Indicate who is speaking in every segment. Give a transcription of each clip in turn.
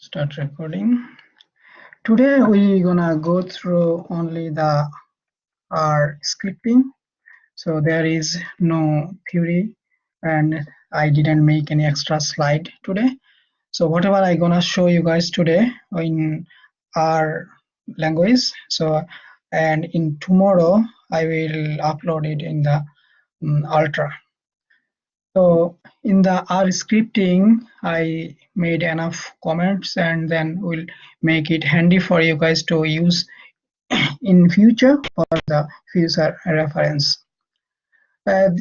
Speaker 1: Start recording. Today we're gonna go through only the R scripting. So there is no theory and I didn't make any extra slide today. So whatever I gonna show you guys today in R language. So and in tomorrow I will upload it in the Ultra. So in the R scripting, I made enough comments and then we'll make it handy for you guys to use in future for the future reference.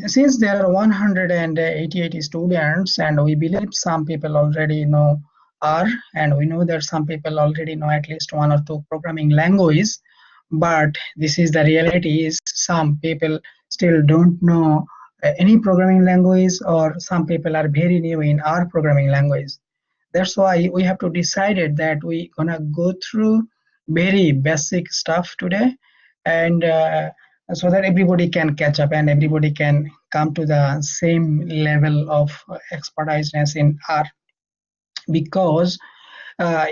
Speaker 1: Since there are 188 students and we believe some people already know R and we know that some people already know at least one or two programming languages, but this is the reality is some people still don't know any programming language or some people are very new in R programming language. That's why we have to decide that we gonna go through very basic stuff today and so that everybody can catch up and everybody can come to the same level of expertise in R, because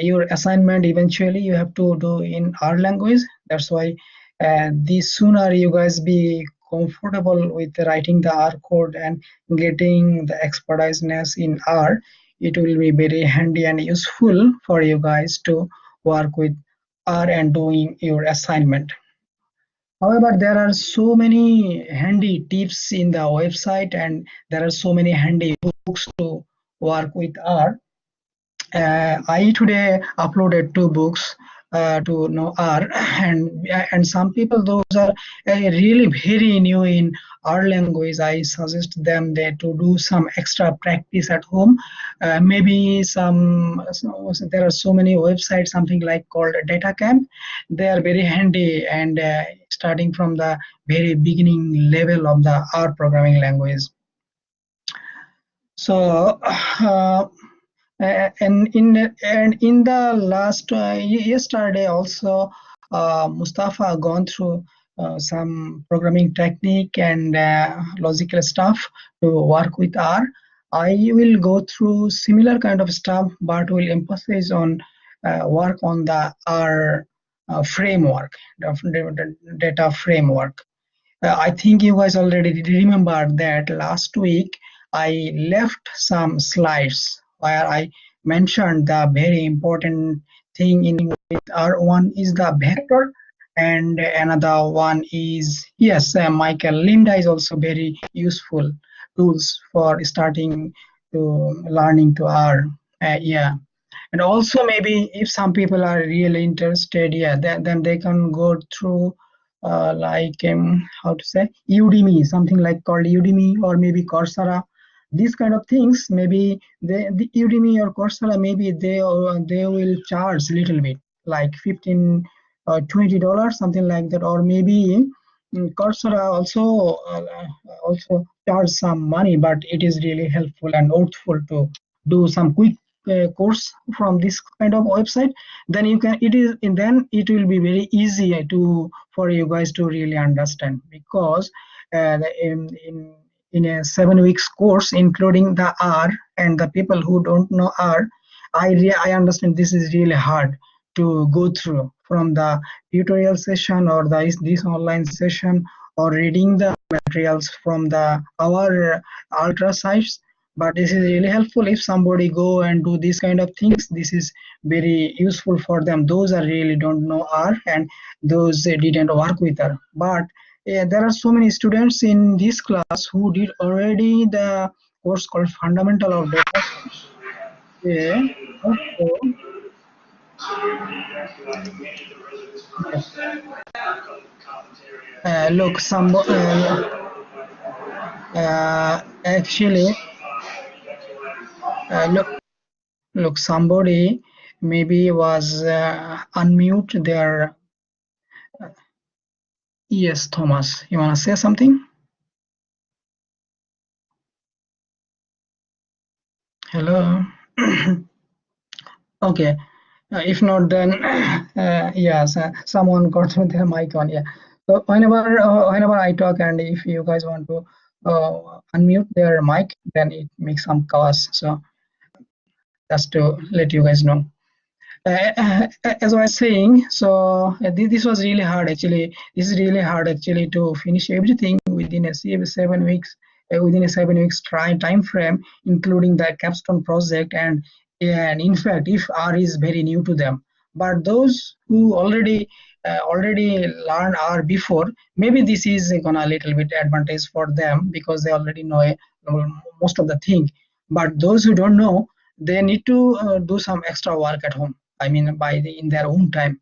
Speaker 1: your assignment eventually you have to do in R language. That's why the sooner you guys be comfortable with writing the R code and getting the expertise in R, it will be very handy and useful for you guys to work with R and doing your assignment. However, there are so many handy tips in the website and there are so many handy books to work with R. I today uploaded two books to know R, and some people those are really very new in R language. I suggest them that to do some extra practice at home. Maybe there are so many websites, something like called Data Camp. They are very handy and starting from the very beginning level of the R programming language. So. And in the last yesterday also Mustafa gone through some programming technique and logical stuff to work with R. I will go through similar kind of stuff but will emphasize on work on the R framework, the data framework. I think you guys already remember that last week I left some slides where I mentioned the very important thing in R1 is the vector, and another one is, yes, Michael, Lambda is also very useful tools for starting to learning to R. Yeah. And also maybe if some people are really interested, yeah, then they can go through like how to say Udemy, something like called Udemy or maybe Coursera. These kind of things, maybe the Udemy or Coursera, maybe they will charge a little bit, like 15 or $20, something like that, or maybe Coursera also charge some money, but it is really helpful and worthwhile to do some quick course from this kind of website. Then you can then it will be very easy to for you guys to really understand, because in a 7 weeks course including the R, and the people who don't know R, I understand this is really hard to go through from the tutorial session or this online session or reading the materials from the our Ultra sites. But this is really helpful if somebody go and do this kind of things. This is very useful for them, those are really don't know R and those didn't work with R. But there are so many students in this class who did already the course called Fundamental of Data Science. Yeah. Also, yes. Look, actually, look, somebody maybe was unmute their. Yes, Thomas, you wanna say something? Hello. Okay. If not, then yes, someone got their mic on. Yeah. So whenever I talk, and if you guys want to unmute their mic, then it makes some chaos. So just to let you guys know. As I was saying, so this was really hard actually. This is really hard actually to finish everything within a 7 weeks, within a 7 weeks time frame, including the capstone project. And in fact, if R is very new to them, but those who already learned R before, maybe this is gonna a little bit advantage for them because they already know most of the thing. But those who don't know, they need to do some extra work at home. I mean, in their own time,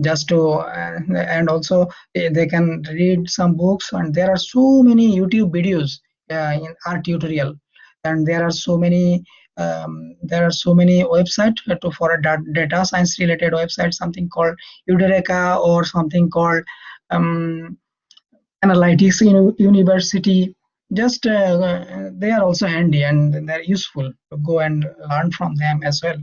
Speaker 1: just to and also they can read some books, and there are so many YouTube videos in art tutorial, and there are so many websites for a data science related website, something called Udoreka or something called um, Analytics University. Just they are also handy and they're useful to go and learn from them as well.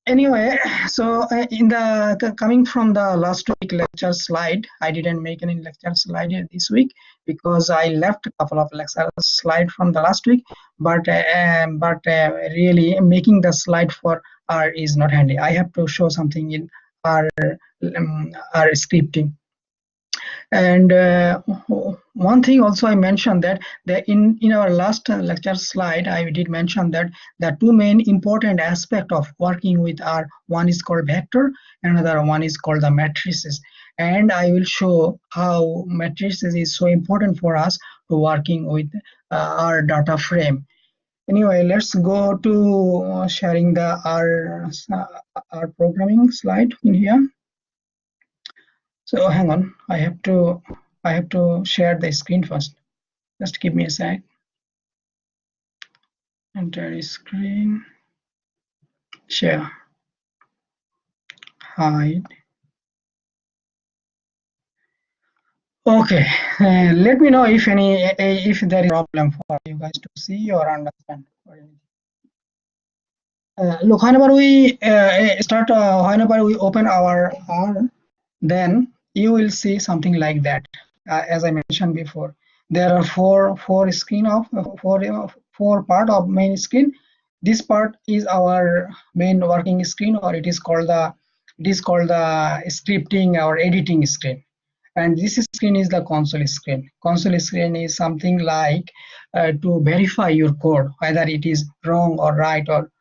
Speaker 1: Anyway, so in the coming from the last week lecture slide, I didn't make any lecture slide this week because I left a couple of lecture slide from the last week. But really making the slide for R is not handy. I have to show something in R, R scripting. And one thing also I mentioned that in our last lecture slide, I did mention that the two main important aspect of working with are, one is called vector, and another one is called the matrices. And I will show how matrices is so important for us to working with our data frame. Anyway, let's go to sharing the our programming slide in here. So hang on, I have to share the screen first. Just give me a sec. Enter screen, share, hide. Okay, let me know if there is a problem for you guys to see or understand. Look, whenever we whenever we open our R, then you will see something like that. As I mentioned before, there are four screen of four part of main screen. This part is our main working screen, or it is called the scripting or editing screen. And this screen is the console screen. Console screen is something like to verify your code, whether it is wrong or right or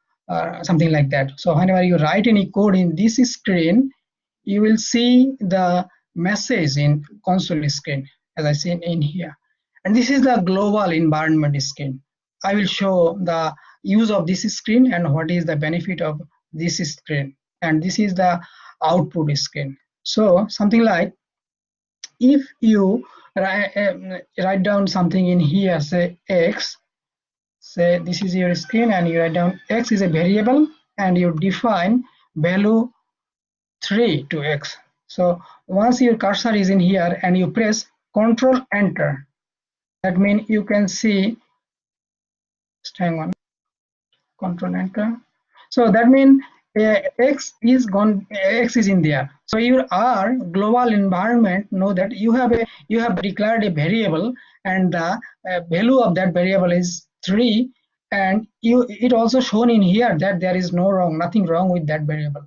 Speaker 1: something like that. So whenever you write any code in this screen, you will see the message in console screen, as I see in here. And this is the global environment screen. I will show the use of this screen and what is the benefit of this screen. And this is the output screen. So something like, if you write down something in here, say x, say this is your screen, and you write down x is a variable, and you define value 3 to x. So once your cursor is in here and you press Control Enter, that means you can see, hang on, Control Enter. So that means x is in there. So your R global environment know that you have declared a variable, and the value of that variable is 3, and it also shown in here that there is nothing wrong with that variable.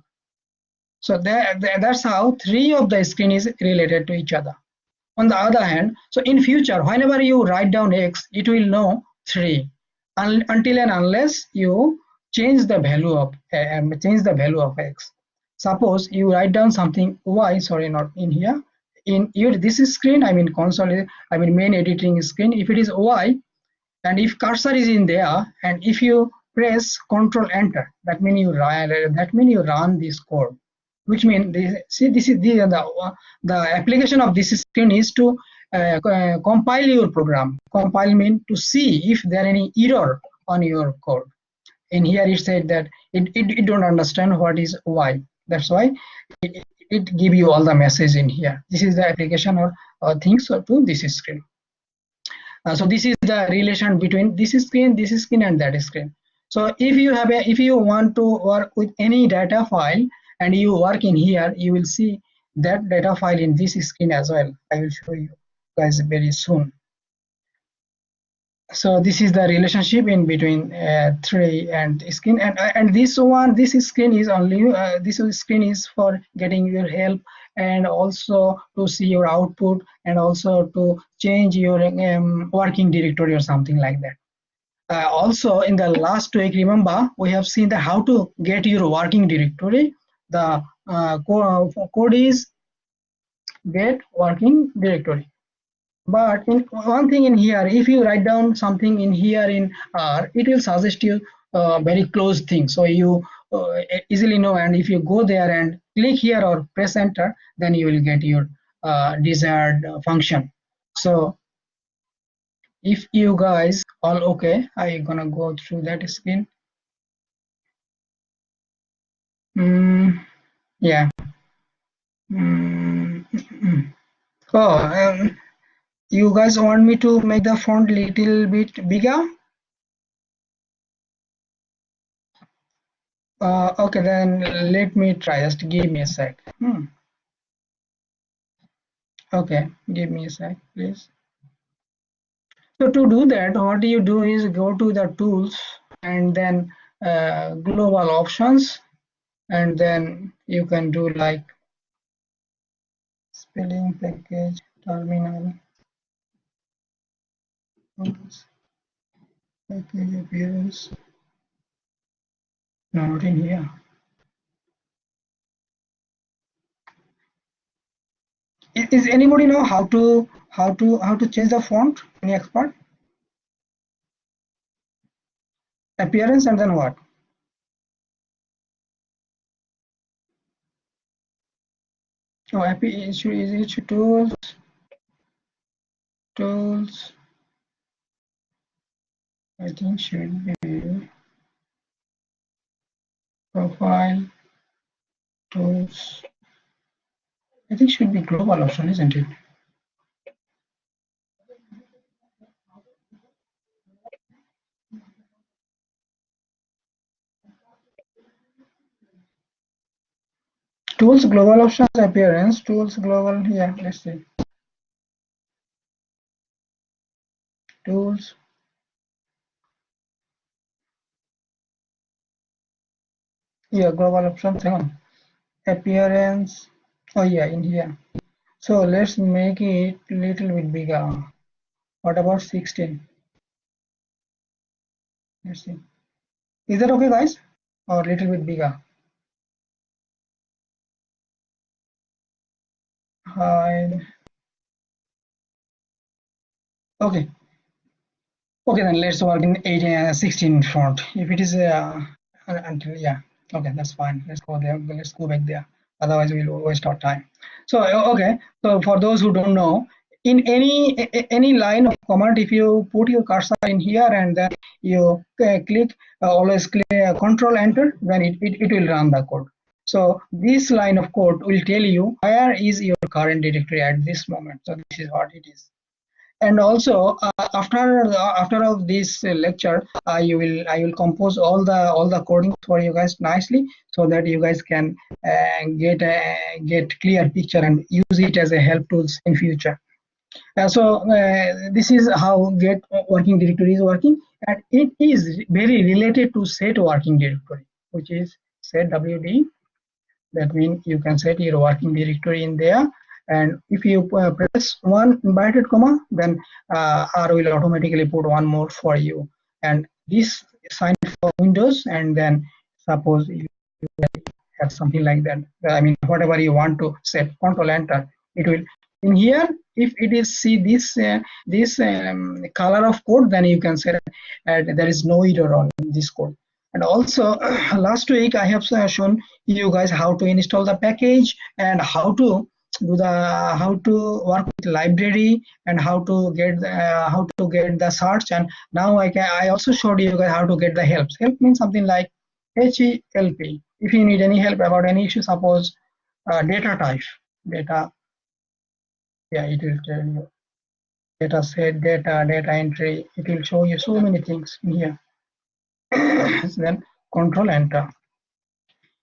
Speaker 1: So that's how three of the screen is related to each other. On the other hand, so in future, whenever you write down x, it will know 3 until and unless you change the value of x. Suppose you write down something y, sorry, not in here. In this screen, I mean console, I mean main editing screen. If it is y, and if cursor is in there, and if you press Control Enter, that means you run this code. Which means this is the application of this screen is to compile your program. Compile means to see if there are any error on your code. In here it said that it don't understand what is y. That's why it give you all the message in here. This is the application or things to this screen. So this is the relation between this screen, and that screen. So if you want to work with any data file and you work in here, you will see that data file in this screen as well. I will show you guys very soon. So this is the relationship in between tree and screen, and this screen is only this screen is for getting your help, and also to see your output, and also to change your working directory or something like that. Also in the last week, remember, we have seen the how to get your working directory. The code is get working directory. But in one thing in here, if you write down something in here in R, it will suggest you very close thing. So you easily know, and if you go there and click here or press enter, then you will get your desired function. So if you guys all okay, I'm gonna go through that screen. Yeah. Mm, oh, you guys want me to make the font little bit bigger? Okay, then let me try. Just give me a sec. Okay, give me a sec, please. So to do that, what you do is go to the tools and then global options, and then you can do like spelling package terminal tools, package appearance. No, not in here. Is anybody know how to change the font? Any expert? Appearance and then what? Oh, happy issue is issue tools. I think should be profile tools. I think should be global option, isn't it? Tools global options appearance tools global. Yeah, let's see. Tools. Yeah, global options. Hang on. Appearance. Oh yeah, in here. So let's make it little bit bigger. What about 16? Let's see. Is that okay, guys? Or little bit bigger? Hide. Okay. Okay, then let's work in 18 and 16 font. If it is until yeah, okay, that's fine. Let's go there. Let's go back there. Otherwise, we'll waste our time. So okay. So for those who don't know, in any line of command, if you put your cursor in here and then you click always click Control Enter, then it will run the code. So this line of code will tell you where is your current directory at this moment. So this is what it is. And also after of this lecture, I will compose all the coding for you guys nicely, so that you guys can get clear picture and use it as a help tools in future. So this is how get working directory is working, and it is very related to set working directory, which is set wd. That means you can set your working directory in there, and if you press one inverted comma, then R will automatically put one more for you. And this sign for Windows, and then suppose you have something like that. I mean, whatever you want to set, Control Enter, it will. In here, if it is see this color of code, then you can set there is no error on this code. And also last week I have shown you guys how to install the package, and how to work with library, and how to get the search. And now I also showed you guys how to get the help. Help means something like HELP. If you need any help about any issue, suppose data type, data, yeah, it will tell you data set, data entry. It will show you so many things in here. Then Control Enter.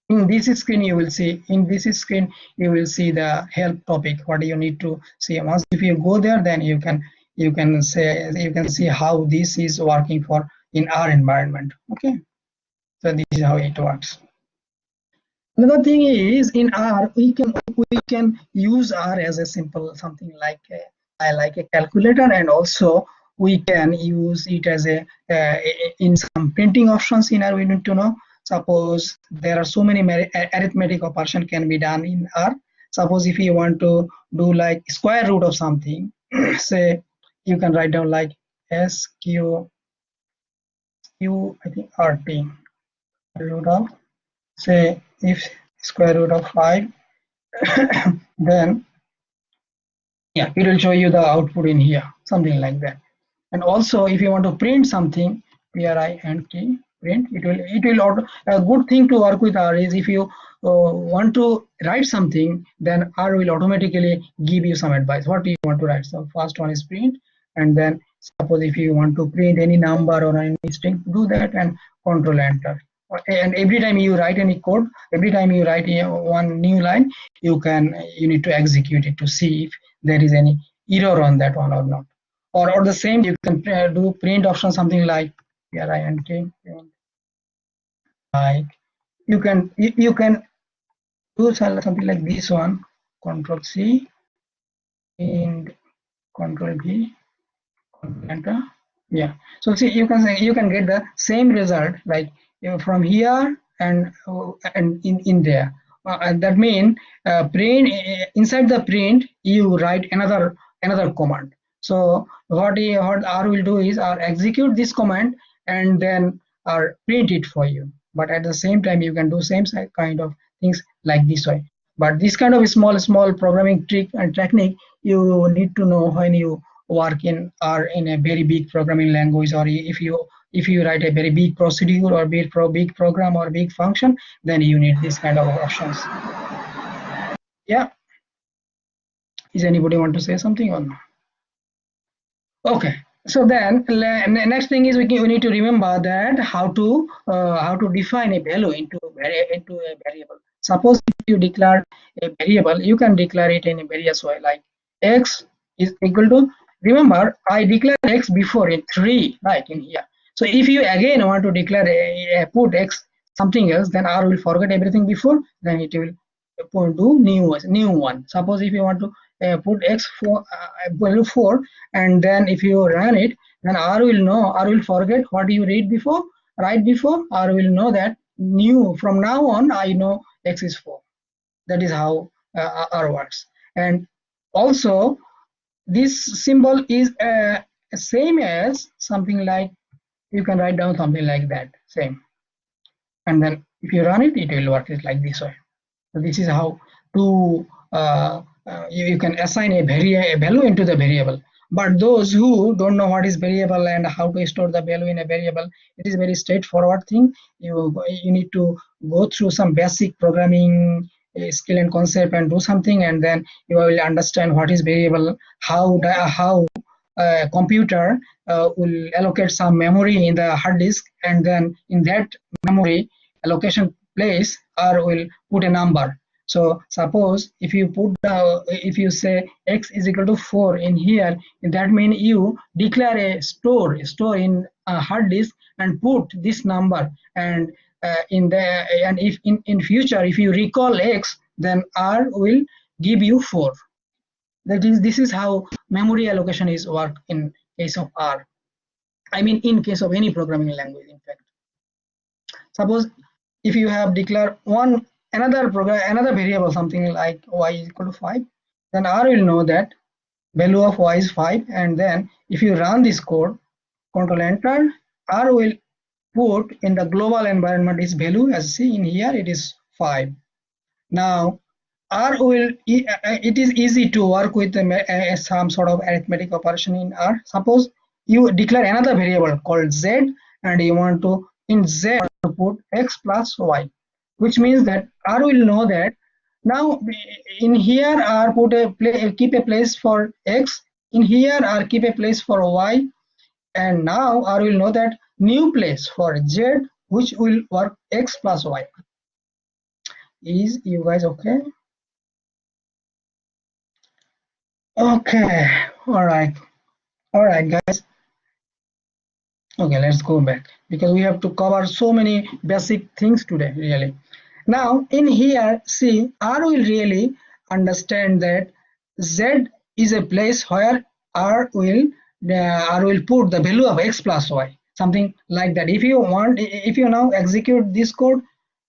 Speaker 1: In this screen you will see the help topic, what you need to see. Once if you go there, then you can you can see how this is working for in our environment. Okay, so this is how it works. Another thing is in R we can use R as a simple something like a calculator, and also we can use it as a in some printing options in R. We need to know, suppose there are so many arithmetic operation can be done in R. Suppose if you want to do like square root of something, say you can write down like SQ I think RT root of, say if square root of 5, then yeah, it will show you the output in here, something like that. And also if you want to print something, print, it will auto, a good thing to work with R is if you want to write something, then R will automatically give you some advice what do you want to write. So first one is print, and then suppose if you want to print any number or any string, do that and control enter. And every time you write any code, every time you write one new line, you need to execute it to see if there is any error on that one or not. Or the same, you can do print option something like print, like you can do something like this one, control C and control V, enter. Yeah, so see, you can get the same result like from here and in there. And that means print inside the print you write another command. So what R will do is R execute this command and then R print it for you. But at the same time you can do same kind of things like this way. But this kind of small programming trick and technique you need to know when you work in or in a very big programming language, or if you write a very big procedure or big program or big function, then you need this kind of options. Yeah, is anybody want to say something or no? Okay, so then next thing is we need to remember that how to define a value into a variable. Suppose if you declare a variable, you can declare it in a various way, like x is equal to, remember I declare x before in 3, right, in here. So if you again want to declare put x something else, then R will forget everything before, then it will do new one. Suppose if you want to put x4 value 4, and then if you run it, then R will forget what you read before, right before. R will know that new from now on I know x is 4. That is how R works. And also this symbol is same as something like, you can write down something like that, same, and then if you run it, it will work it like this way. So this is how to you can assign a value into the variable. But those who don't know what is variable and how to store the value in a variable, it is very straightforward thing. You need to go through some basic programming skill and concept and do something, and then you will understand what is variable, how computer will allocate some memory in the hard disk, and then in that memory allocation place R will put a number. So suppose if if you say x is equal to 4 in here, that means you declare a store in a hard disk and put this number, and if in future if you recall x, then R will give you 4. This is how memory allocation is work in case of R. I mean in case of any programming language, in fact. Suppose if you have declared another variable something like y is equal to 5, then R will know that value of y is 5, and then if you run this code, control enter, R will put in the global environment its value, as see in here it is 5. Now R will, it is easy to work with some sort of arithmetic operation in R. Suppose you declare another variable called z, and you want to in z to put x plus y, which means that R will know that now in here R keep a place for x, in here R keep a place for y, and now R will know that new place for z, which will work x plus y. Is you guys okay? Okay, all right. All right, guys. Okay, let's go back because we have to cover so many basic things today, really. Now, in here, see, R will really understand that Z is a place where R will put the value of X plus Y, something like that. If you now execute this code,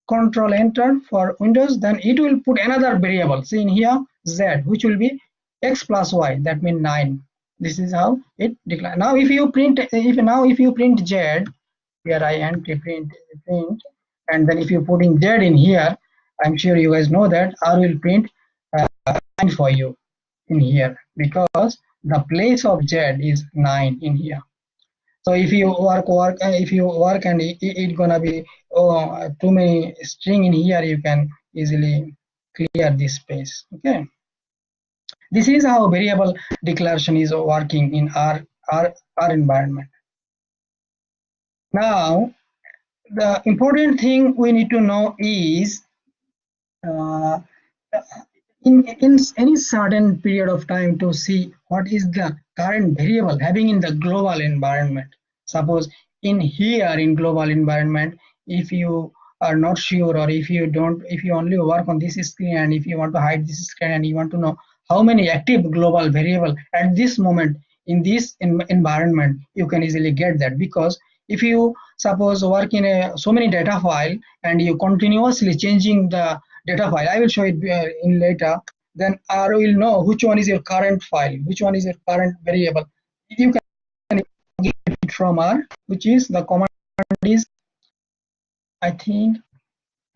Speaker 1: Control Enter for Windows, then it will put another variable. See in here, Z, which will be X plus Y, that means 9. This is how it declares. Now if you print Z, here I enter print, and then if you putting Z in here, I'm sure you guys know that R will print 9 for you in here because the place of Z is 9 in here. So if you work and it gonna be too many string in here, you can easily clear this space. Okay, this is how variable declaration is working in our environment. Now, the important thing we need to know is uh, in any certain period of time to see what is the current variable having in the global environment. Suppose in here in global environment, if you are not sure, or if you only work on this screen and if you want to hide this screen and you want to know how many active global variable at this moment in this environment, you can easily get that. Because if you suppose work in a so many data file and you continuously changing the data file, I will show it in later, then R will know which one is your current file, which one is your current variable. You can get it from R, which is the command is, I think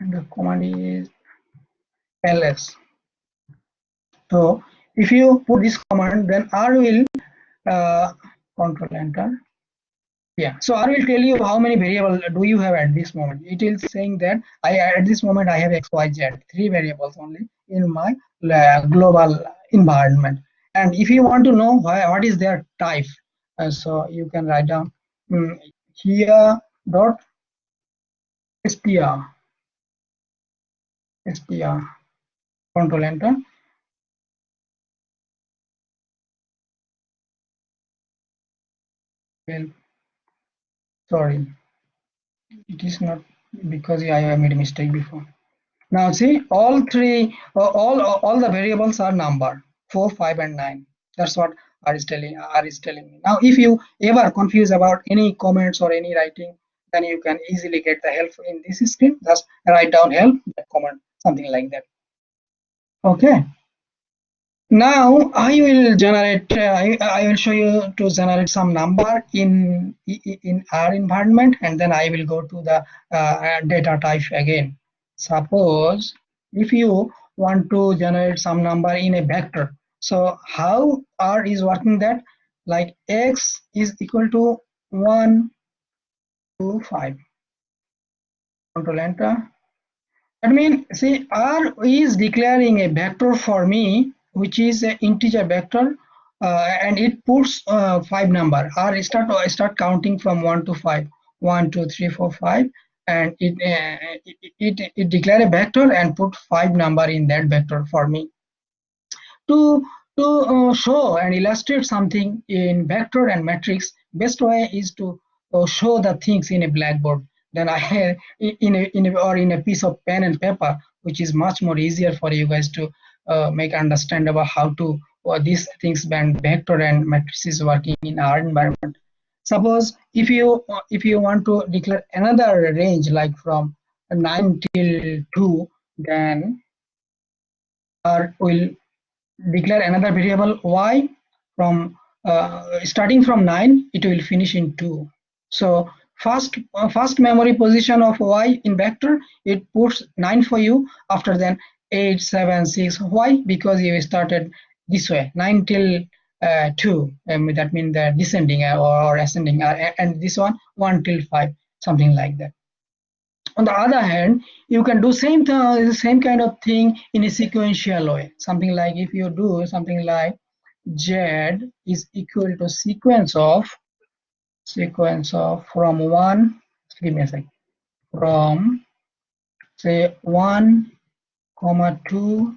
Speaker 1: the command is ls. So if you put this command, then R will control enter. Yeah, so R will tell you how many variable do you have at this moment. It is saying that I at this moment I have X, Y, Z, 3 variables only in my global environment. And if you want to know what is their type, so you can write down here dot str, control enter. Well, sorry, it is not, because I have made a mistake before. Now see, all the variables are number 4, 5, and 9. That's what R is telling me. Now, if you ever confuse about any comments or any writing, then you can easily get the help in this screen. Just write down help, comment, something like that. Okay. Now I will show you to generate some number in our environment, and then I will go to the data type again. Suppose if you want to generate some number in a vector, so how R is working that, like x is equal to 1 to 5. Control enter. I mean, see, R is declaring a vector for me, which is an integer vector, and it puts 5 number. Start counting from 1 to 5, 1, 2, 3, 4, 5, and it declare a vector and put 5 number in that vector for me. To show and illustrate something in vector and matrix, best way is to show the things in a blackboard. Then I in a piece of pen and paper, which is much more easier for you guys to make understand about how to these things when vector and matrix is working in our environment. Suppose if you want to declare another range like from 9 till 2, then R will declare another variable y from starting from 9, it will finish in 2. So first memory position of y in vector, it puts 9 for you. After then 8, 7, 6. Why? Because you started this way, 9 till 2, that means the descending or ascending, and this one 1 till 5, something like that. On the other hand, you can do same kind of thing in a sequential way. Something like if you do something like z is equal to sequence of from 1, give me a sec, from say 1 comma 2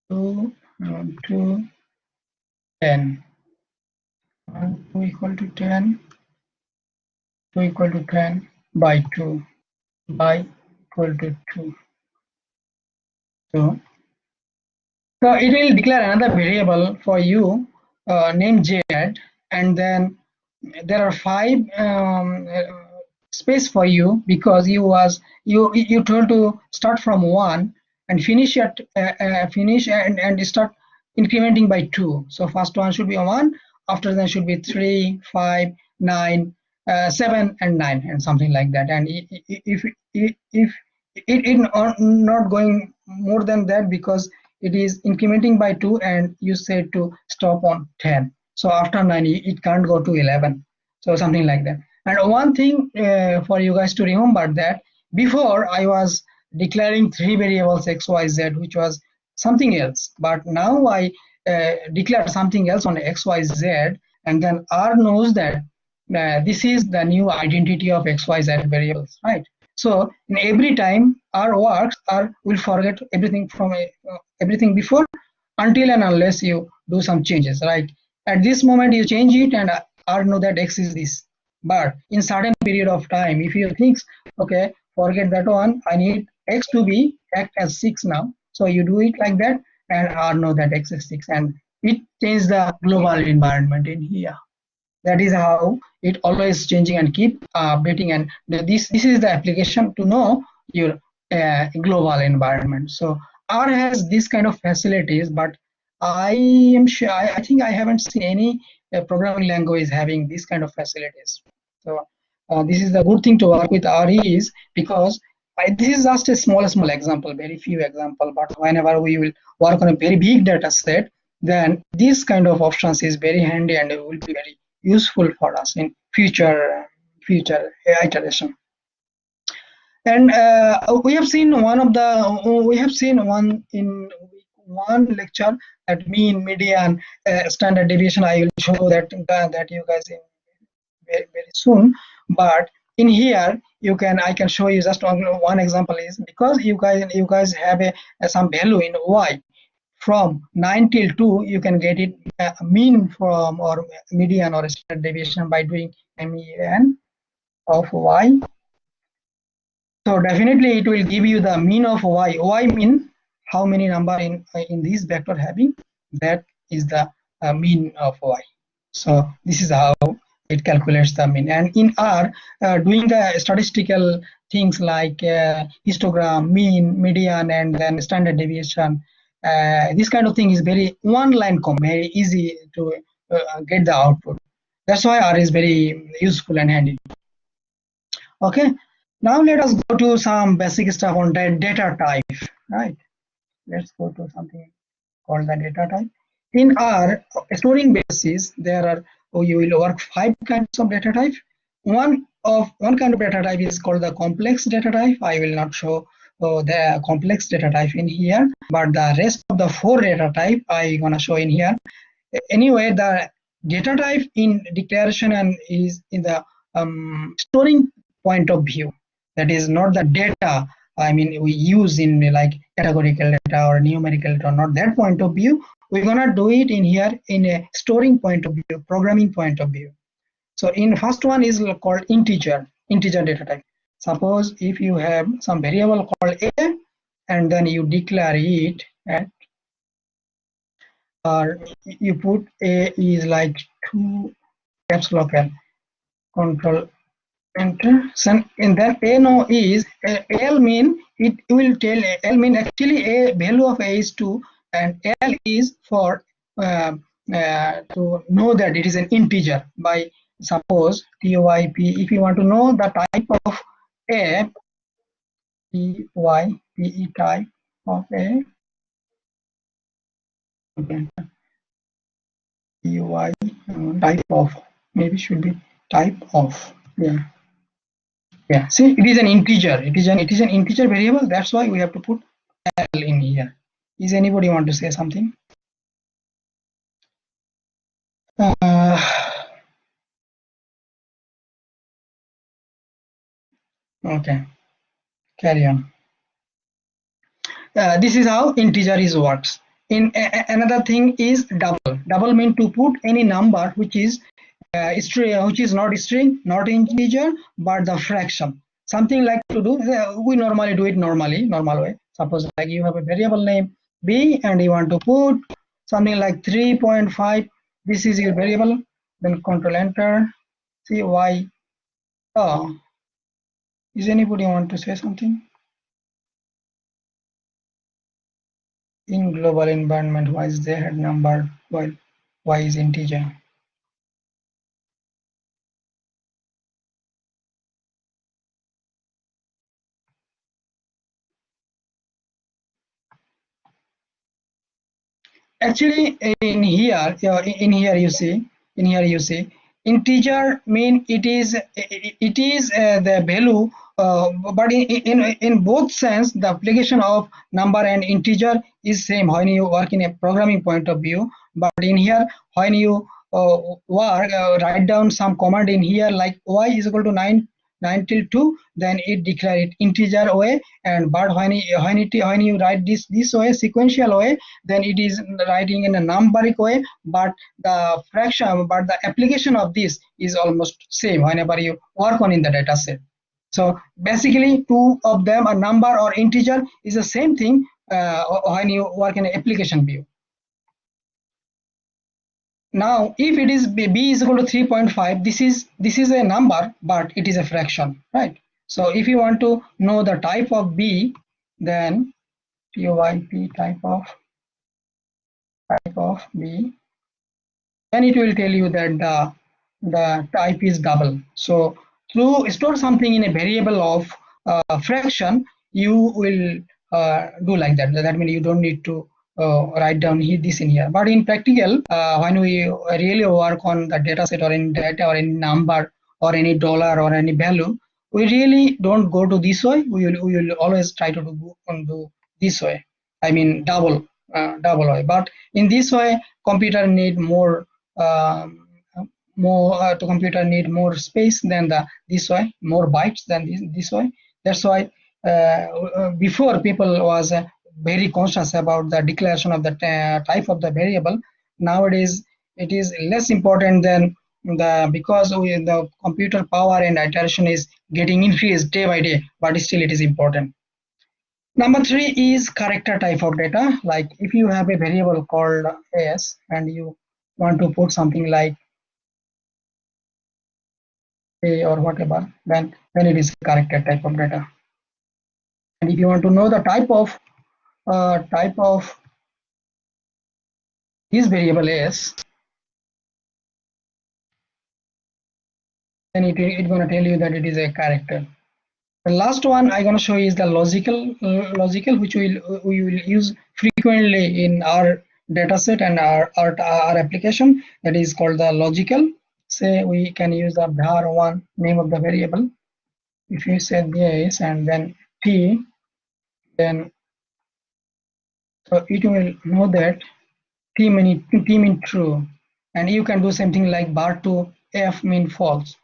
Speaker 1: to 10. 2 equal to 10, 2 equal to 10 by 2 by equal to 2. So it will declare another variable for you named z, and then there are 5 space for you because you told to start from 1 and finish at finish and start incrementing by 2. So first one should be 1, after that should be 3, 5, 9, 7 and 9 and something like that. And if it not going more than that because it is incrementing by 2 and you said to stop on 10. So after 9 it can't go to 11. So something like that. And one thing for you guys to remember that before I was declaring 3 variables x, y, z, which was something else, but now I declare something else on x, y, z, and then R knows that this is the new identity of x, y, z variables, right? So in every time R works, R will forget everything from everything before until and unless you do some changes, right? At this moment you change it and R know that X is this. But in certain period of time, if you think, okay, forget that one, I need X to be act as 6 now. So you do it like that and R know that X is 6 and it changes the global environment in here. That is how it always changing and keep updating, and this is the application to know your global environment. So R has this kind of facilities, but I am sure I think I haven't seen any programming language having this kind of facilities. So this is the good thing to work with R is because this is just a small example, very few example, but whenever we will work on a very big data set, then this kind of options is very handy and it will be very useful for us in future iteration. And we have seen one in one lecture that mean, median, standard deviation. I will show that you guys in very soon. But in here I can show you just one example is because you guys have some value in y. From 9 till 2 you can get it mean from or median or standard deviation by doing MEN of y. So definitely it will give you the mean of y. Y mean how many number in this vector having, that is the mean of y. So this is how it calculates the mean. And in R, doing the statistical things like histogram, mean, median, and then standard deviation, this kind of thing is very one line command, very easy to get the output. That's why R is very useful and handy. Okay, now let us go to some basic stuff on data type, right? Let's go to something called the data type. In R storing basis, there are you will work 5 kinds of data type. One kind of data type is called the complex data type. I will not show the complex data type in here, but the rest of the 4 data type I gonna show in here. Anyway, the data type in declaration and is in the storing point of view. That is not the data. I mean, we use in like categorical data or numerical data, not that point of view. We're gonna do it in here in a storing point of view, programming point of view. So in first one is called integer data type. Suppose if you have some variable called a and then you declare it at or you put a is like 2 caps lock and control enter. So and then a no is l mean it will tell l mean actually a value of a is 2 and l is for to know that it is an integer by suppose typ. If you want to know the type of a, type type of a, okay, uy type of, maybe should be type of, yeah, see it is an integer, it is an integer variable, that's why we have to put l in here. Is anybody want to say something? Okay, carry on. This is how integer is works. In another thing is double mean to put any number which is string, which is not string, not integer, but the fraction. Something like to do, we normally do it normal way. Suppose like you have a variable name b and you want to put something like 3.5. This is your variable. Then control enter. See why. Oh, is anybody want to say something? In global environment, why is they had number while y is integer? Actually, in here you see, integer mean it is the value, but in both sense, the application of number and integer is same when you work in a programming point of view. But in here, when you write down some command in here like y is equal to 9 till 2, then it declare it integer way. And but when you write this way, sequential way, then it is writing in a numeric way, but the fraction, but the application of this is almost same whenever you work on in the data set. So basically two of them, a number or integer, is the same thing when you work in an application view. Now if it is b is equal to 3.5, this is a number but it is a fraction, right? So if you want to know the type of b, then typ type of b, then it will tell you that the type is double. So to store something in a variable of fraction, you will do like that. That means you don't need to write down this in here. But in practical, when we really work on the data set or in data or any number or any dollar or any value, we really don't go to this way. We will always try to do this way. I mean double way. But in this way, computer need um, to computer need more space than this way, more bytes than this way. That's why before people was very conscious about the declaration of the type of the variable. Nowadays it is less important than because the computer power and iteration is getting increased day by day, but still it is important. Number three is character type of data. Like if you have a variable called s and you want to put something like a or whatever, then it is a character type of data. And if you want to know the type of this variable s, then it's going to tell you that it is a character. The last one I'm going to show is the logical, which we will use frequently in our dataset and our application. That is called the logical. Say we can use the var1 name of the variable. If you set this and then t, then so it will know that t mean true, and you can do something like var2 f mean false,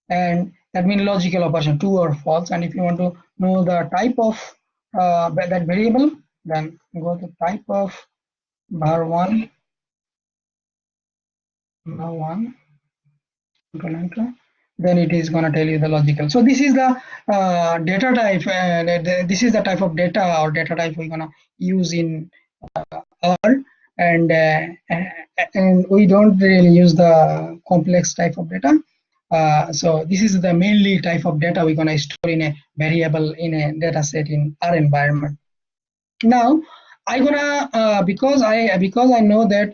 Speaker 1: and that means logical operation true or false. And if you want to know the type of that variable, then go to type of var1 then it is going to tell you the logical. So this is the data type, this is the type of data or data type we're going to use in R, and we don't really use the complex type of data. So this is the mainly type of data we're going to store in a variable in a data set in our environment. Now I'm gonna because I know that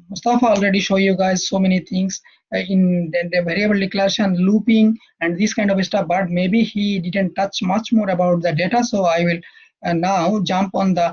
Speaker 1: Mustafa already show you guys so many things in the variable declaration, looping, and this kind of stuff, but maybe he didn't touch much more about the data. So I will now jump on the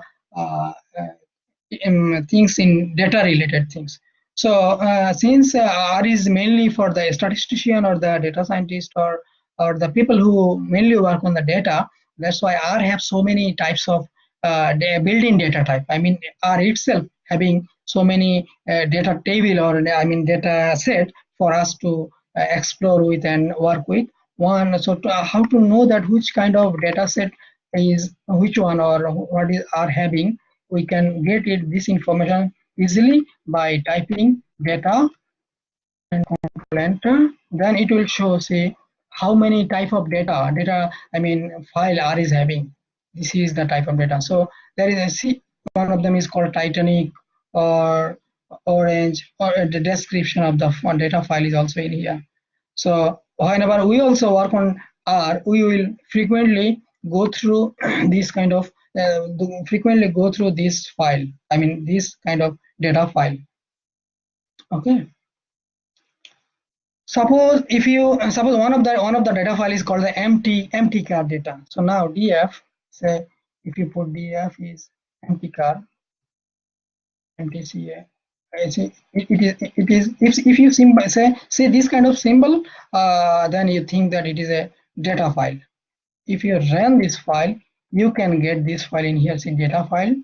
Speaker 1: things in data related things. So since R is mainly for the statistician or the data scientist or the people who mainly work on the data, that's why R have so many types of built-in data type. I mean R itself having so many data table or I mean data set for us to explore with and work with. One, so how to know that which kind of data set is which one or what is are having, we can get this information easily by typing data and control enter, then it will show, say, how many type of file R is having. This is the type of data. So there is a C, one of them is called Titanic or Orange, or the description of the data file is also in here. So whenever we also work on R, we will frequently go through this kind of frequently go through this file. This kind of data file. Okay. Suppose if you suppose one of the data file is called the empty car data. So now df, say if you put df is empty car, empty ca. If you symbol say this kind of symbol, then you think that it is a data file. If you run this file, you can get this file in here. See data file.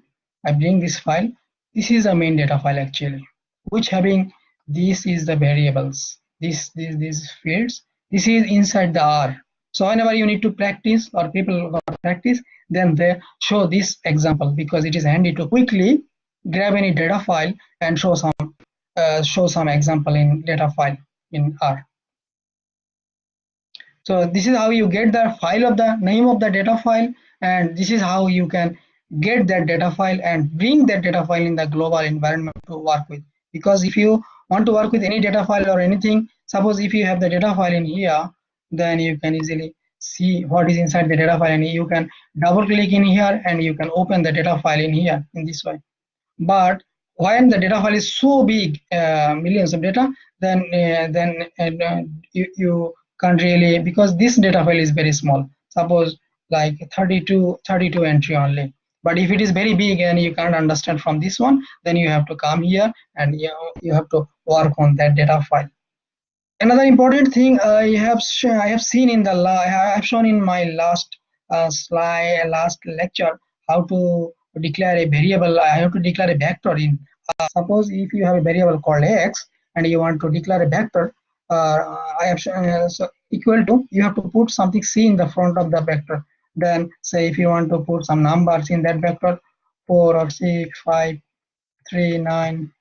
Speaker 1: I bring this file. This is a main data file actually, which having this is the variables. These fields. This is inside the R. So whenever you need to practice or people practice, then they show this example because it is handy to quickly grab any data file and show some example in data file in R. So this is how you get the file of the name of the data file, and this is how you can get that data file and bring that data file in the global environment to work with. Because if you want to work with any data file or anything, suppose if you have the data file in here, then you can easily see what is inside the data file, and you can double click in here and you can open the data file in here in this way. But when the data file is so big, millions of data, then you can't really, because this data file is very small, suppose like 32 entry only. But if it is very big and you can't understand from this one, then you have to come here and you have to work on that data file. Another important thing I have seen in I have shown in my last last lecture, how to declare a variable. I have to declare a vector in. Suppose if you have a variable called x and you want to declare a vector, I have so equal to, you have to put something c in the front of the vector. Then say if you want to put some numbers in that vector, 4 or 6, 5, 3, 9.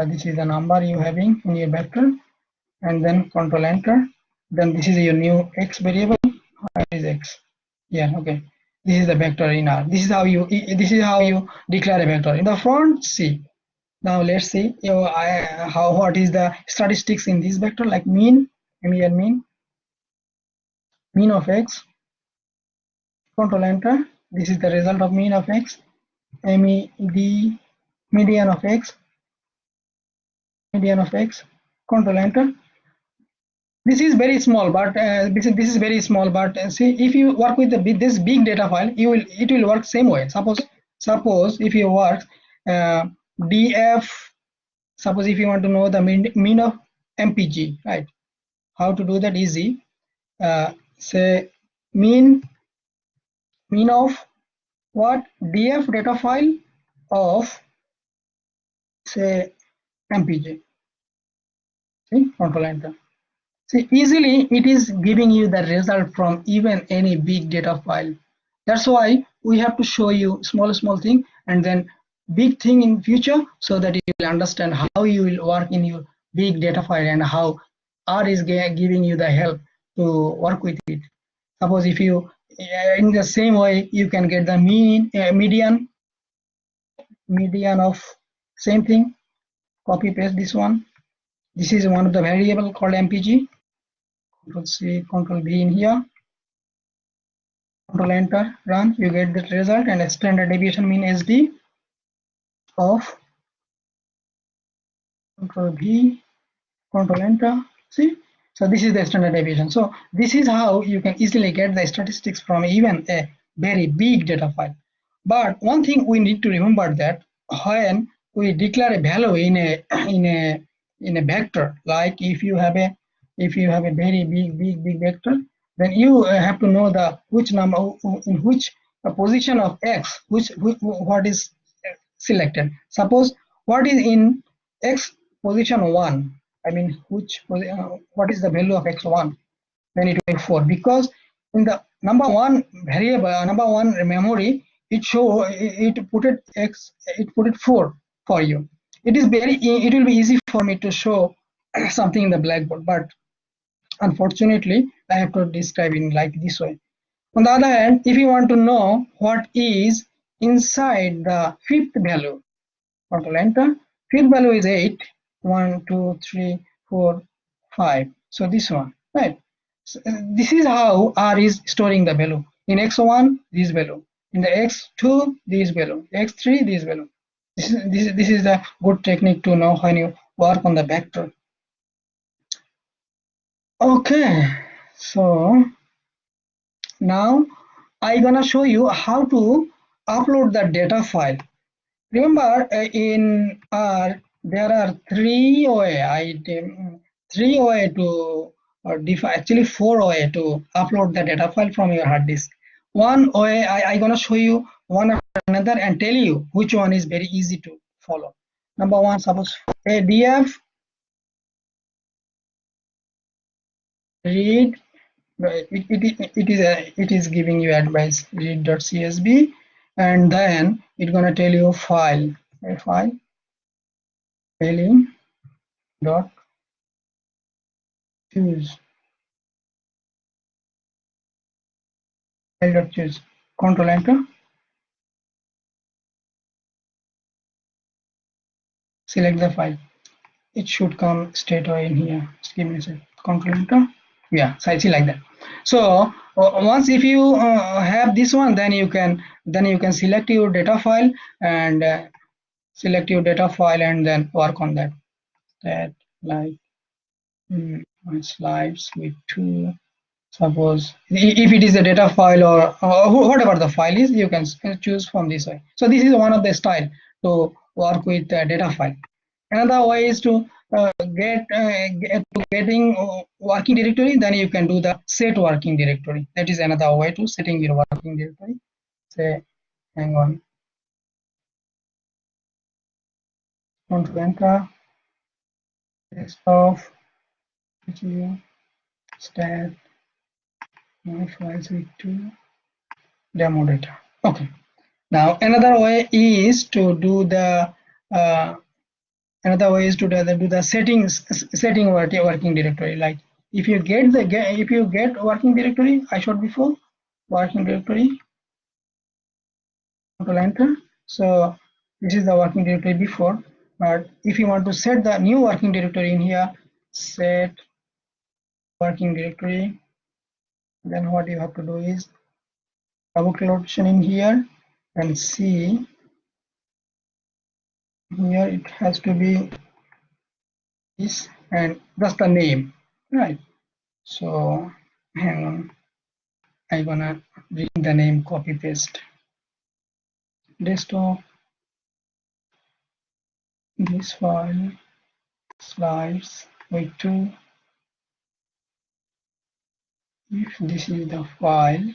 Speaker 1: This is the number you having in your vector, and then control enter. Then this is your new x variable. Where is x? Yeah, okay. This is the vector in R. This is how you declare a vector. In the front, C. Now let's see what is the statistics in this vector, like mean, mean of x. Control enter. This is the result of mean of x. Median of x. Control enter. This is very small, but this is very small. But see, if you work with this big data file, it will work same way. Suppose if you work df. Suppose if you want to know the mean of mpg, right? How to do that? Easy. Say mean of what? Df data file of, say, mpg. See, control enter. See, easily it is giving you the result from even any big data file. That's why we have to show you small thing and then big thing in future, so that you will understand how you will work in your big data file and how R is giving you the help to work with it. Suppose if you in the same way you can get the median of same thing. Copy paste this one. This is one of the variable called mpg. Control C, Control V in here. Control enter, run, you get the result, and a standard deviation mean SD of Control V, Control enter. See, so this is the standard deviation. So this is how you can easily get the statistics from even a very big data file. But one thing we need to remember, that when we declare a value in a vector, like if you have a very big vector, then you have to know the which number in which position of x, what is selected. Suppose what is in x position 1, what is the value of x1, then it will be 4, because in the number one variable, number one memory, it put it 4 for you. It will be easy for me to show something in the blackboard, but unfortunately I have to describe in like this way. On the other hand, if you want to know what is inside the fifth value, control enter. Fifth value is 8. 1, 2, 3, 4, 5. So this one, right? So, this is how R is storing the value. In x1, this value. In the x2, this value. X3, this value. This is the good technique to know when you work on the vector. Okay, so now I'm gonna show you how to upload the data file. Remember, in R there are three way to define, actually four way to upload the data file from your hard disk. One way I gonna show you one after another and tell you which one is very easy to follow. Number one, suppose a df read, it is giving you advice read.csv, and then it's gonna tell you file, a file failing dot choose, file dot choose, control enter, select the file. It should come straight away in here. Just give me a sec. Control enter. Yeah, so I see like that. So once if you have this one, then you can select your data file and then work on that. That like my slides with two. Suppose if it is a data file or whatever the file is, you can choose from this way. So this is one of the style to work with data file. Another way is to getting working directory. Then you can do the set working directory. That is another way to setting your working directory. Say, hang on, control enter, desktop, stat, my files with two demo data. Okay. Now another way is to do the setting working directory. Like if you get working directory, I showed before, working directory, control enter. So this is the working directory before. But if you want to set the new working directory in here, set working directory, then what you have to do is double click option in here and see here it has to be this and that's the name, right? So hang on, I'm gonna bring the name, copy paste, desktop, this file, slides with two. If this is the file,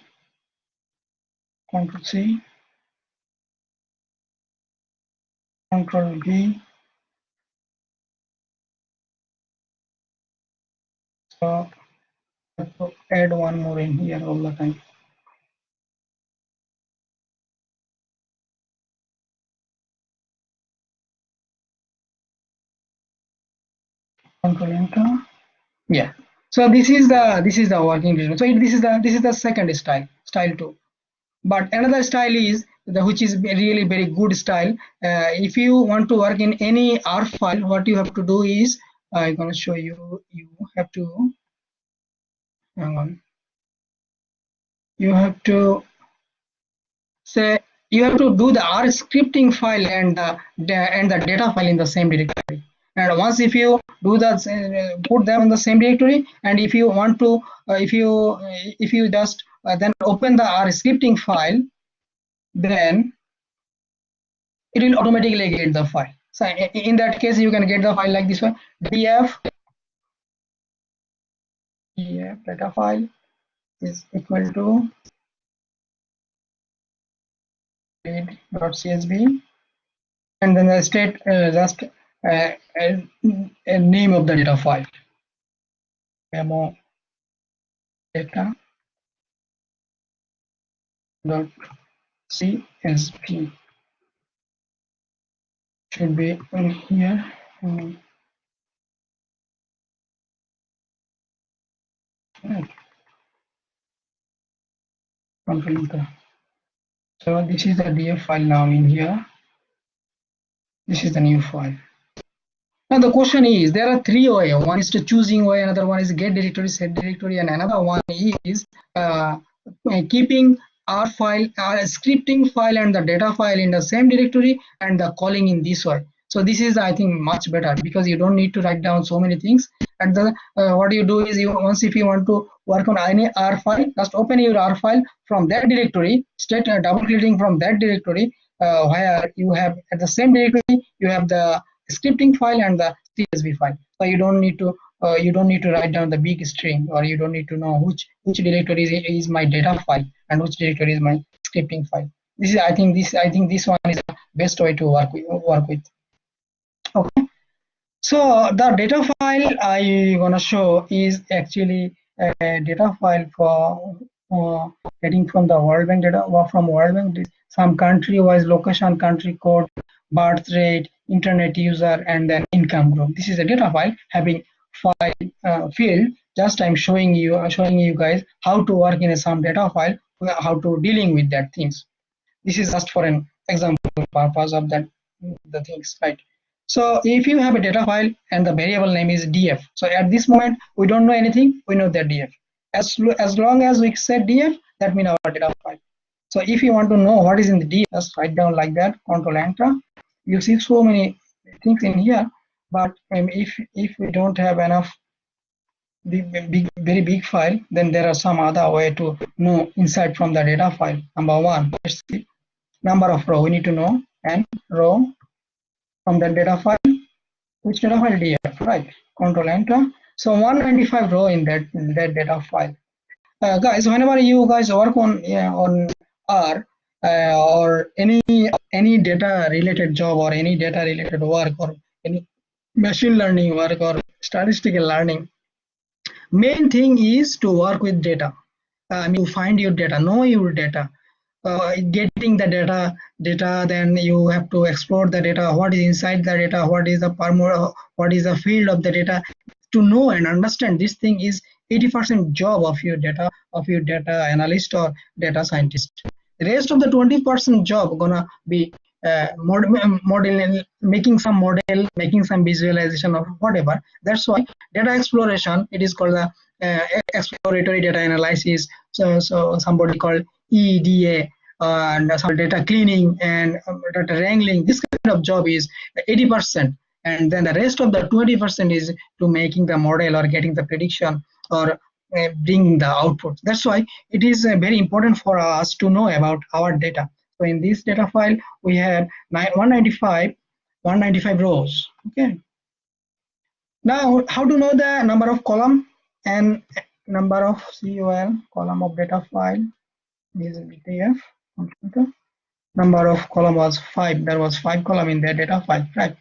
Speaker 1: Ctrl C, Ctrl V. So I have to add one more in here all the time. Control enter. Yeah. So this is the working directory. So this is the second style 2. But another style is which is really very good style. If you want to work in any R file, what you have to do is I'm gonna show you. You have to hang on. You have to say you have to do the R scripting file and the data file in the same directory. And once if you do that, put them in the same directory, and if you want to, if you just then open the R scripting file, then it will automatically get the file. So in that case, you can get the file like this one: df data file is equal to read.csv, and then the state just a name of the data file, demo data dot csv should be in here. Right. Control enter. So this is the DF file now in here. This is the new file. Now the question is, there are three ways. One is to choosing way, another one is get directory, set directory, and another one is keeping our file, our scripting file and the data file in the same directory and the calling in this way. So this is, I think, much better because you don't need to write down so many things. And the what you do is, you once if you want to work on any R file, just open your R file from that directory, straight double clicking from that directory, where you have at the same directory you have the scripting file and the CSV file. So you don't need to write down the big string, or you don't need to know which directory is my data file and which directory is my scripting file. This is I think this one is the best way to work with. Okay. So the data file I gonna show is actually a data file for getting from the World Bank data, or from World Bank, some country-wise location, country code, birth rate, internet user, and then income group. This is a data file having field. Just I'm showing you guys how to work in some data file, how to dealing with that things. This is just for an example purpose of that the things, right? So if you have a data file and the variable name is df, so at this moment we don't know anything, we know that df. As long as we set df, that means our data file. So if you want to know what is in the df, just write down like that, control enter. You see so many things in here, but if we don't have enough very big file, then there are some other way to know inside from the data file. Number one, let's see, number of row we need to know, and row from the data file, which data file df, right? Control enter. So 195 row in that data file. Guys, whenever you guys work on R, or any data related job or any data related work or any machine learning work or statistical learning, main thing is to work with data. You find your data, know your data, getting the data, then you have to explore the data, what is inside the data, what is the field of the data. To know and understand this thing is 80% job of your data analyst or data scientist. The rest of the 20% job gonna be model, making some model, making some visualization or whatever. That's why data exploration, it is called the exploratory data analysis. So somebody called EDA, and some data cleaning and data wrangling. This kind of job is 80%, and then the rest of the 20% is to making the model or getting the prediction or bringing the output. That's why it is very important for us to know about our data. So in this data file, we have 195 rows. Okay. Now, how to know the number of column and number of COL, column of data file, is DF. Number of column was 5. There was 5 column in the data file, right?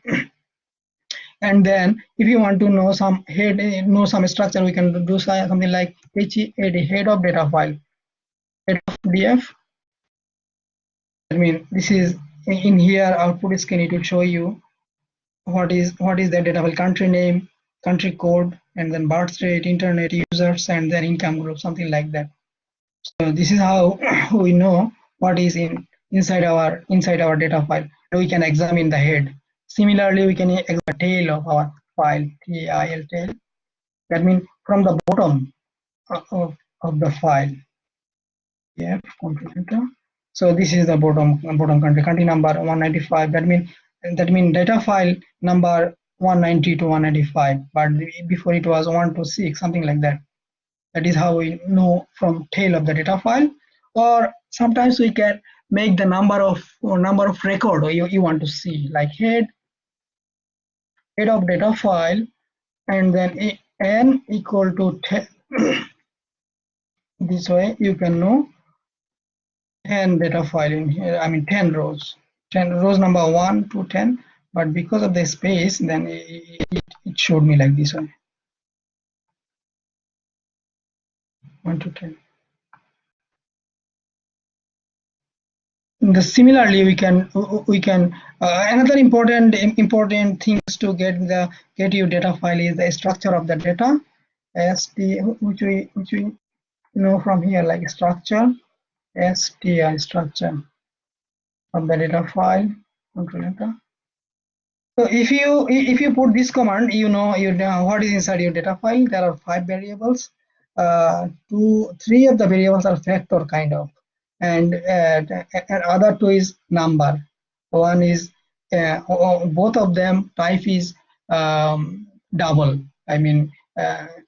Speaker 1: And then if you want to know some head, know some structure, we can do something like head of data file, head of df. I mean, this is in here output screen. It will show you what is the data file, country name, country code, and then birth rate, internet users, and then income group, something like that. So this is how we know what is inside our data file. We can examine the head. Similarly, we can examine the tail of our file, tail. That means from the bottom of the file. Yeah, computer. So this is the bottom country number 195. That means data file number 190 to 195. But before it was 1 to 6, something like that. That is how we know from tail of the data file. Or sometimes we can make the number of record you want to see, like head of data file, and then n equal to 10. This way you can know 10 data file in here, 10 rows, 10 rows number 1 to 10, but because of the space, then it showed me like this one, 1 to 10. Similarly, we can another important things to get your data file is the structure of the data. st, which we know from here, like structure, str, structure of the data file, control enter. So if you put this command, you know what is inside your data file. There are 5 variables. 3 of the variables are factor kind of, and other 2 is number. One is both of them type is double. I mean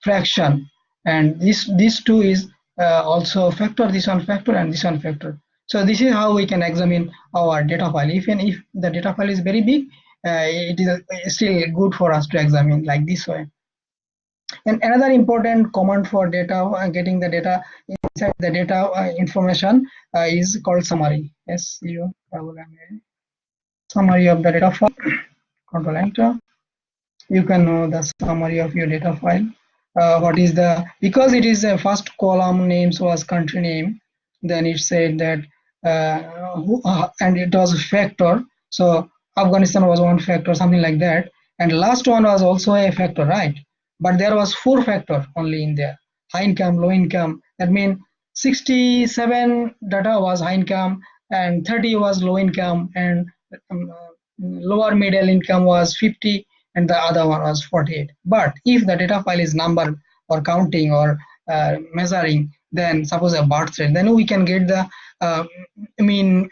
Speaker 1: fraction, and these 2 is also factor. This one factor and this one factor. So this is how we can examine our data file. Even if the data file is very big, it is still good for us to examine like this way. And another important command for data, getting the data inside the data information is called summary. Summary of the data file. Control enter. You can know the summary of your data file. What is the, because it is a first column names was country name, then it said that and it was a factor, so Afghanistan was one factor, something like that, and last one was also a factor, right? But there was 4 factor only in there: high income, low income. That means 67 data was high income and 30 was low income, and lower middle income was 50 and the other one was 48. But if the data file is number or counting or measuring, then suppose a birth rate, then we can get the mean,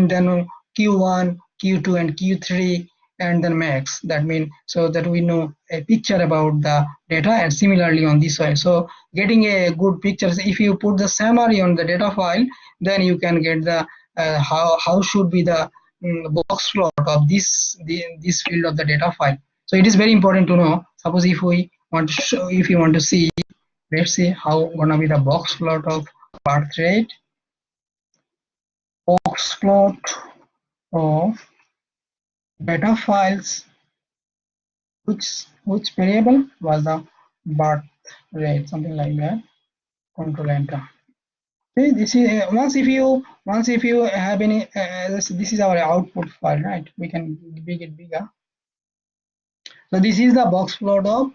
Speaker 1: then Q1, Q2 and Q3, and then max. That means so that we know a picture about the data, and similarly on this side. So getting a good picture, if you put the summary on the data file, then you can get the how should be the box plot of this field of the data file. So it is very important to know. Suppose if we want to show, if you want to see, let's see how gonna be the box plot of birth rate. Box plot of data files. Which variable was the birth rate, something like that. Control enter. Okay, this is once if you have any this is our output file, right? We can make it bigger. So this is the box plot of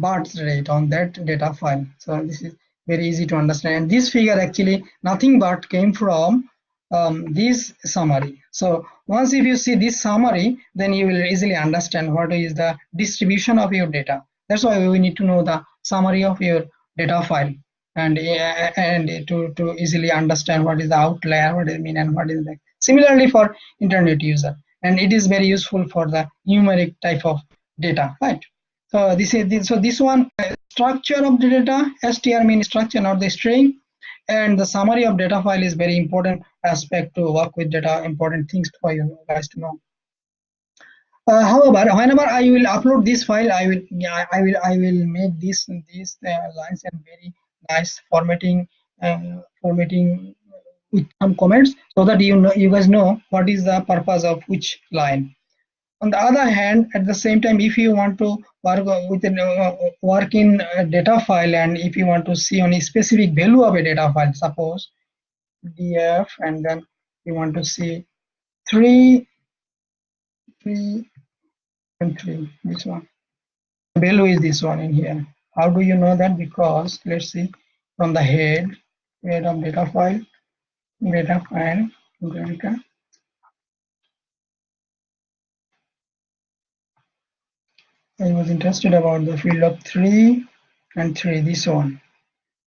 Speaker 1: birth rate on that data file. So this is very easy to understand. This figure actually nothing but came from this summary. So once if you see this summary, then you will easily understand what is the distribution of your data. That's why we need to know the summary of your data file, and to easily understand what is the outlier, what is mean, and what is the similarly for internet user. And it is very useful for the numeric type of data, right? So this one structure of the data. Str means structure, not the string. And the summary of data file is very important aspect to work with data, important things for you guys to know. However, whenever I will upload this file, I will make these lines and very nice formatting with some comments, so that you guys know what is the purpose of which line. On the other hand, at the same time, if you want to work in a data file, and if you want to see only specific value of a data file, suppose df, and then you want to see 3 and 3, this one, the value is this one in here. How do you know that? Because let's see, from the head of data file, I was interested about the field of 3 and 3, this one,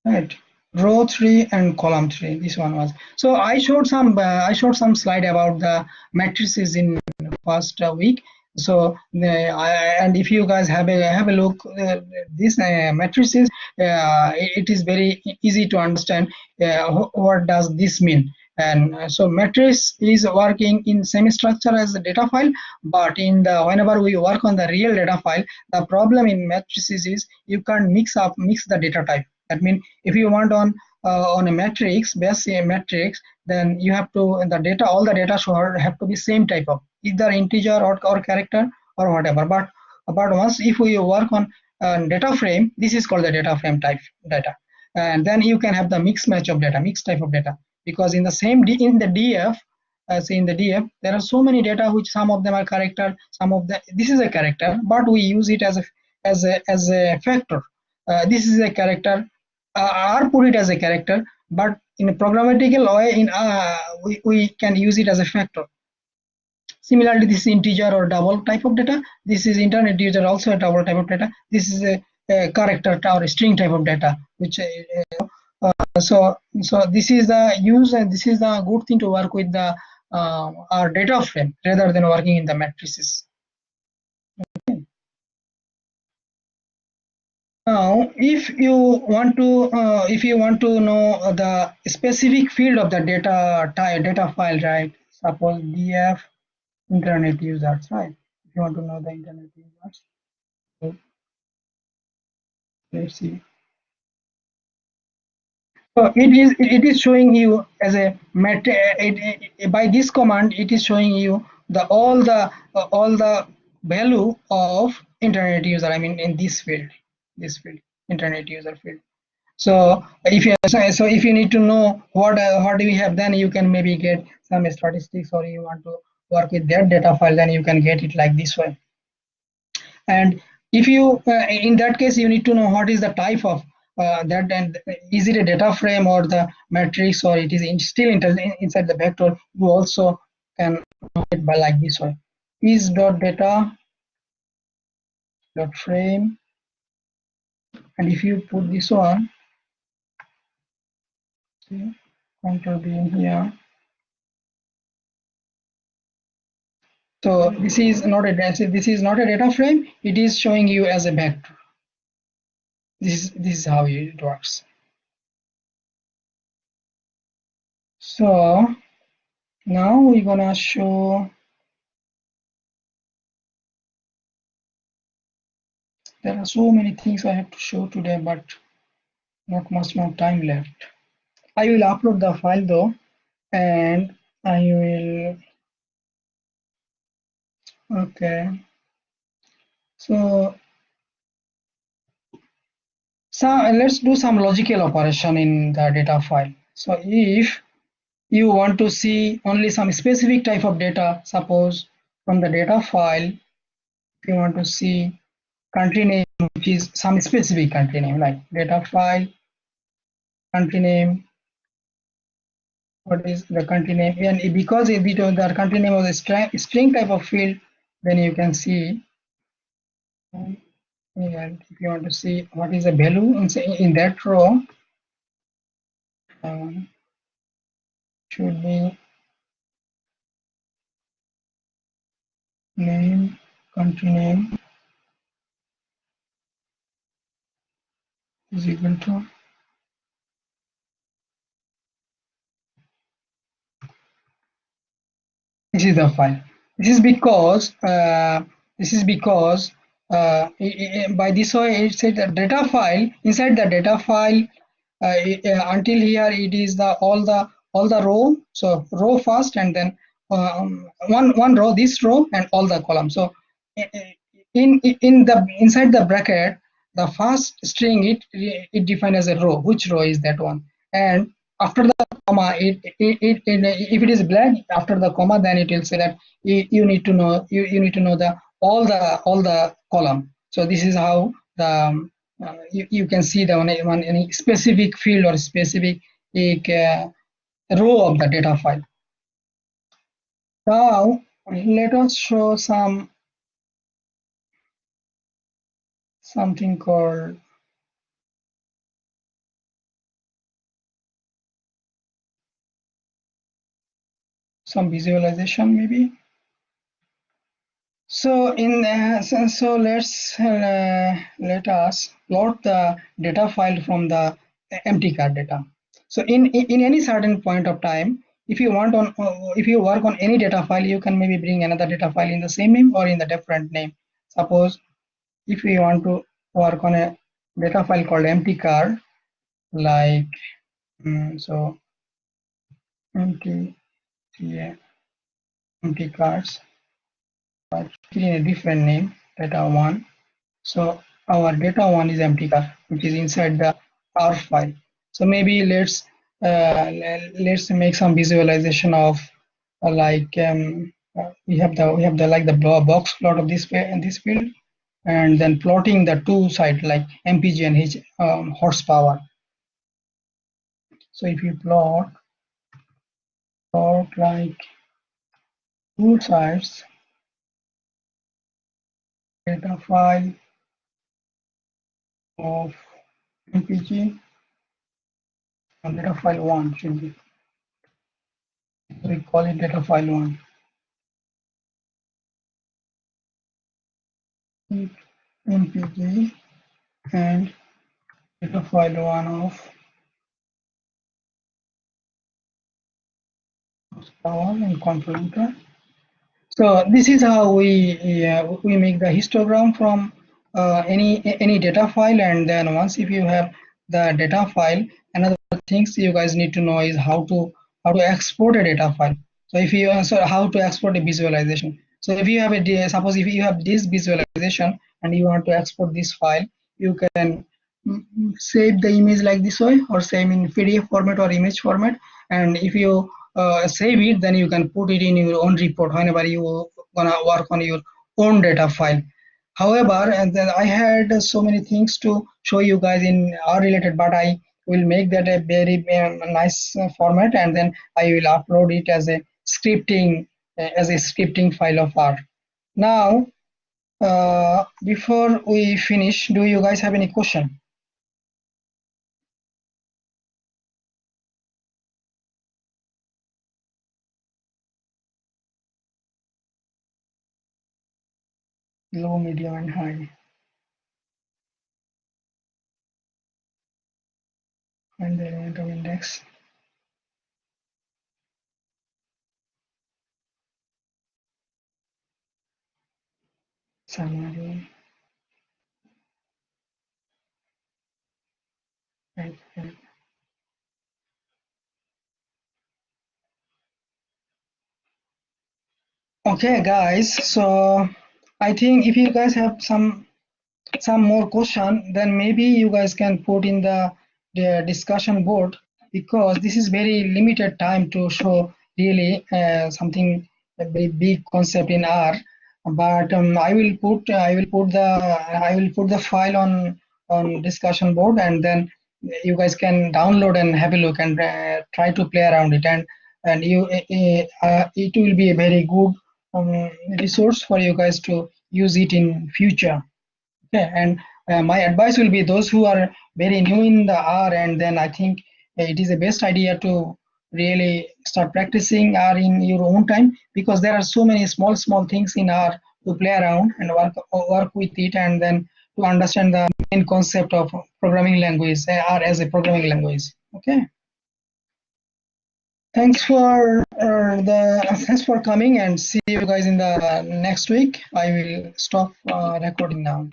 Speaker 1: right? Row 3 and column 3, this one was. So I showed some slide about the matrices in first week. So and if you guys have a look this matrices, it is very easy to understand what does this mean. And so matrix is working in same structure as the data file, but in the whenever we work on the real data file, the problem in matrices is you can't mix the data type. That means if you want on a matrix, basic matrix, then you have to all the data should have to be same type of either integer or character or whatever. But once if we work on data frame, this is called the data frame type data, and then you can have the mixed match of data, mixed type of data, because in the same in the DF, say in the DF, there are so many data which some of them are character, some of them this is a character, but we use it as a factor. this is a character, or put it as a character, but in a programmatical way, we can use it as a factor. Similarly, this is integer or double type of data. This is internet user, also a double type of data. This is a character or a string type of data, which so this is the use, and this is the good thing to work with the our data frame rather than working in the matrices. Now, if you want to know the specific field of the data file, right? Suppose df internet users, right? If you want to know the internet users, so let's see. So it is showing you as a by this command. It is showing you the all the value of internet user. I mean, in this field, internet user field. So if you need to know what do we have, then you can maybe get some statistics, or you want to work with that data file, then you can get it like this way. And if you in that case, you need to know what is the type of that, and is it a data frame or the matrix, or it is still inside the vector. You also can know it by like this way: is dot data dot frame, and if you put this one, see, control B in here. So this is not a data frame. It is showing you as a vector. This is how it works. So now we're gonna show. There are so many things I have to show today, but not much more time left. I will upload the file though, and I will. Okay. So let's do some logical operation in the data file. So if you want to see only some specific type of data, suppose from the data file, if you want to see country name, which is some specific country name, like data file, country name, what is the country name, and because the country name was a string type of field, then you can see, and if you want to see what is the value in that row, should be name, country name is equal to, this is the file. This is because by this way it said the data file, inside the data file, until here it is the all the row. So row first, and then one row, this row, and all the columns. So in the inside the bracket, the first string it defined as a row. Which row is that one? And after the comma, if it is blank after the comma, then it will say that you need to know the all the column. So this is how the you can see the one any specific field or specific row of the data file. Now let us show something called some visualization maybe. So let us plot the data file from the empty card data. So in any certain point of time, if you work on any data file, you can maybe bring another data file in the same name or in the different name. Suppose if we want to work on a data file called empty card, like so empty, yeah, empty cards, but in a different name, data1. So our data1 is empty card, which is inside the R file. So maybe let's make some visualization of like we have the like the box plot of this in this field. and then plotting the two side like MPG and H horsepower. So if you plot like two sides, data file of MPG and data file 1 should be, we call it data file 1. MPG and data file 1 of power and controller. So this is how we make the histogram from any data file, and then once if you have the data file, another things you guys need to know is how to export a data file. So if you how to export a visualization. So if you have suppose if you have this visualization and you want to export this file, you can save the image like this way, or save in PDF format or image format, and if you save it, then you can put it in your own report whenever you gonna work on your own data file. However, and then I had so many things to show you guys in R related, but I will make that a very nice format, and then I will upload it as a scripting file of R. Now, before we finish, do you guys have any question? Low, medium, and high. And the element of index. Summary. Right. Okay, guys. So I think if you guys have some more question, then maybe you guys can put in the discussion board, because this is very limited time to show really something a very big concept in R. But I will put the file on discussion board, and then you guys can download and have a look and try to play around it, and it will be a very good resource for you guys to use it in future. Okay, and my advice will be those who are very new in the R, and then I think it is the best idea to really start practicing R in your own time, because there are so many small things in R to play around and work with it, and then to understand the main concept of programming language, R as a programming language. Okay. Thanks for coming, and see you guys in the next week. I will stop recording now.